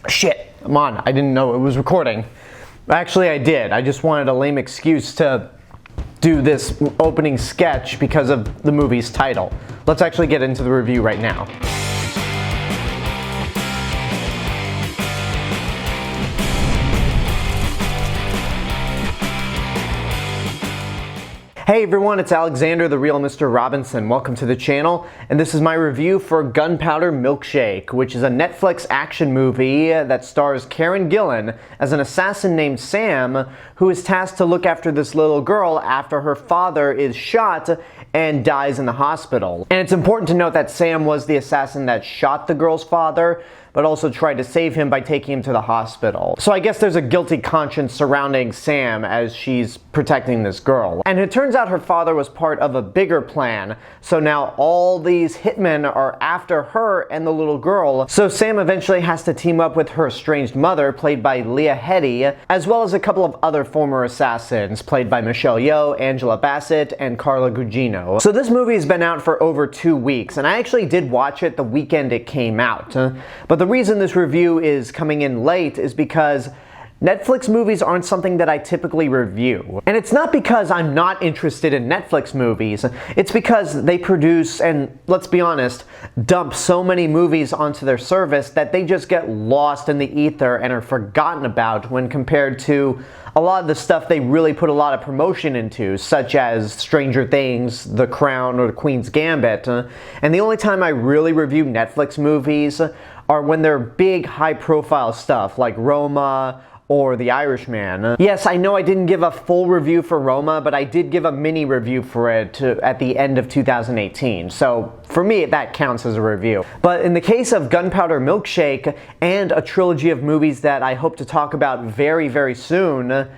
Shit, I'm on. I didn't know it was recording. Actually, I did. I just wanted a lame excuse to do this opening sketch because of the movie's title. Let's actually get into the review right now. Hey everyone, it's Alexander, the real Mr. Robinson. Welcome to the channel, and this is my review for Gunpowder Milkshake, which is a Netflix action movie that stars Karen Gillan as an assassin named Sam, who is tasked to look after this little girl after her father is shot and dies in the hospital. And it's important to note that Sam was the assassin that shot the girl's father, but also tried to save him by taking him to the hospital. So I guess there's a guilty conscience surrounding Sam as she's protecting this girl. And it turns out her father was part of a bigger plan, so now all these hitmen are after her and the little girl. So Sam eventually has to team up with her estranged mother, played by Lena Headey, as well as a couple of other former assassins, played by Yeoh, Angela Bassett, and Carla Gugino. So this movie's been out for over 2 weeks, and I actually did watch it the weekend it came out. But the reason this review is coming in late is because Netflix movies aren't something that I typically review. And it's not because I'm not interested in Netflix movies, it's because they produce, and let's be honest, dump so many movies onto their service that they just get lost in the ether and are forgotten about when compared to a lot of the stuff they really put a lot of promotion into, such as Stranger Things, The Crown, or The Queen's Gambit. And the only time I really review Netflix movies are when they're big, high-profile stuff like Roma or The Irishman. Yes, I know I didn't give a full review for Roma, but I did give a mini review for it at the end of 2018. So for me, that counts as a review. But in the case of Gunpowder Milkshake and a trilogy of movies that I hope to talk about very, very soon,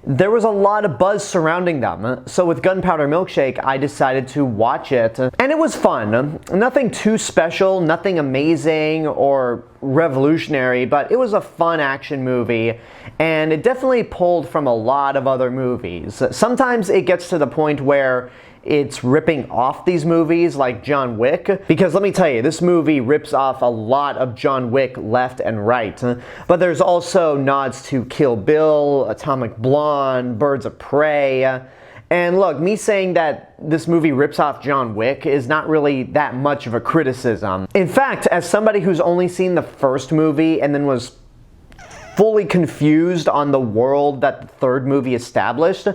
there was a lot of buzz surrounding them. So with Gunpowder Milkshake, I decided to watch it, and it was fun. Nothing too special, nothing amazing or revolutionary, but it was a fun action movie, and it definitely pulled from a lot of other movies. Sometimes it gets to the point where it's ripping off these movies like John Wick, because let me tell you, this movie rips off a lot of John Wick left and right. But there's also nods to Kill Bill, Atomic Blonde, Birds of Prey. And look, me saying that this movie rips off John Wick is not really that much of a criticism. In fact, as somebody who's only seen the first movie and then was fully confused on the world that the third movie established,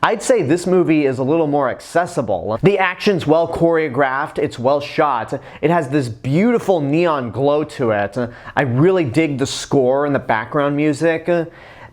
I'd say this movie is a little more accessible. The action's well choreographed, it's well shot, it has this beautiful neon glow to it. I really dig the score and the background music.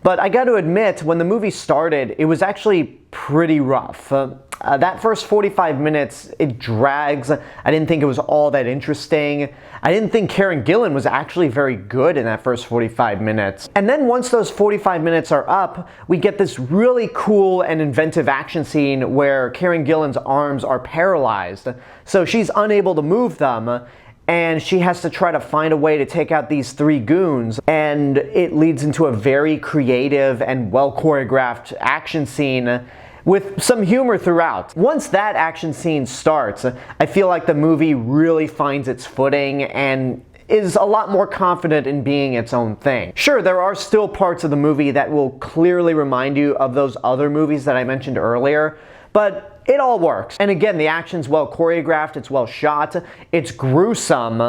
But I gotta admit, when the movie started, it was actually pretty rough. That first 45 minutes, it drags. I didn't think it was all that interesting. I didn't think Karen Gillan was actually very good in that first 45 minutes. And then once those 45 minutes are up, we get this really cool and inventive action scene where Karen Gillan's arms are paralyzed. So she's unable to move them, and she has to try to find a way to take out these 3 goons, and it leads into a very creative and well choreographed action scene with some humor throughout. Once that action scene starts, I feel like the movie really finds its footing and is a lot more confident in being its own thing. Sure, there are still parts of the movie that will clearly remind you of those other movies that I mentioned earlier, but it all works. And again, the action's well choreographed, it's well shot, it's gruesome,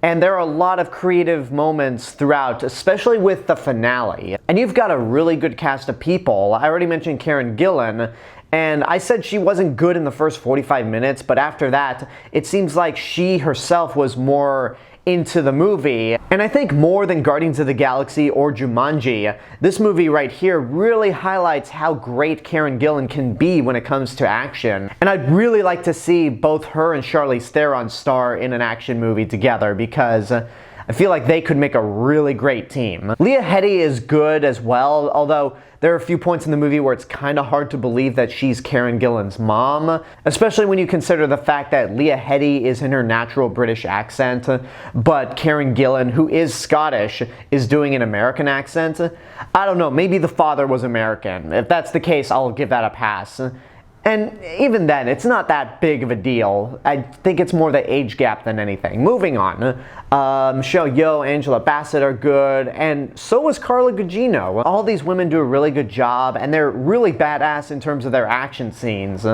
and there are a lot of creative moments throughout, especially with the finale. And you've got a really good cast of people. I already mentioned Karen Gillan, and I said she wasn't good in the first 45 minutes, but after that, it seems like she herself was more into the movie. And I think more than Guardians of the Galaxy or Jumanji, this movie right here really highlights how great Karen Gillan can be when it comes to action. And I'd really like to see both her and Charlize Theron star in an action movie together, because I feel like they could make a really great team. Lena Headey is good as well, although there are a few points in the movie where it's kind of hard to believe that she's Karen Gillan's mom, especially when you consider the fact that Lena Headey is in her natural British accent, but Karen Gillan, who is Scottish, is doing an American accent. I don't know, maybe the father was American. If that's the case, I'll give that a pass. And even then, it's not that big of a deal. I think it's more the age gap than anything. Moving on. Yeoh, Angela Bassett are good, and so was Carla Gugino. All these women do a really good job, and they're really badass in terms of their action scenes.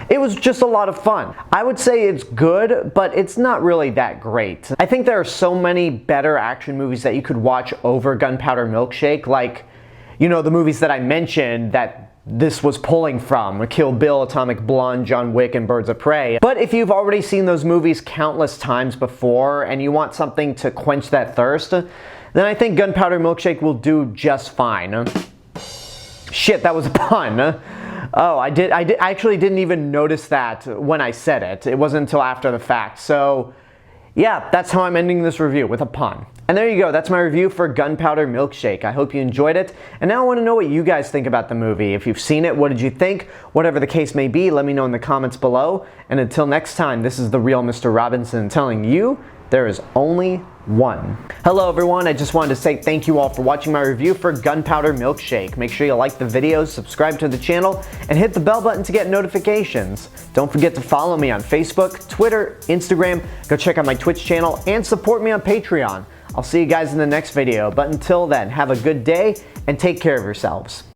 It was just a lot of fun. I would say it's good, but it's not really that great. I think there are so many better action movies that you could watch over Gunpowder Milkshake, like, you know, the movies that I mentioned that this was pulling from: Kill Bill, Atomic Blonde, John Wick, and Birds of Prey. But if you've already seen those movies countless times before and you want something to quench that thirst, then I think Gunpowder Milkshake will do just fine. Shit, that was a pun. Oh, I actually didn't even notice that when I said it. It wasn't until after the fact. So yeah, that's how I'm ending this review, with a pun. And there you go, that's my review for Gunpowder Milkshake. I hope you enjoyed it. And now I want to know what you guys think about the movie. If you've seen it, what did you think? Whatever the case may be, let me know in the comments below. And until next time, this is the real Mr. Robinson telling you there is only one. Hello everyone, I just wanted to say thank you all for watching my review for Gunpowder Milkshake. Make sure you like the videos, subscribe to the channel, and hit the bell button to get notifications. Don't forget to follow me on Facebook, Twitter, Instagram, go check out my Twitch channel, and support me on Patreon. I'll see you guys in the next video, but until then, have a good day and take care of yourselves.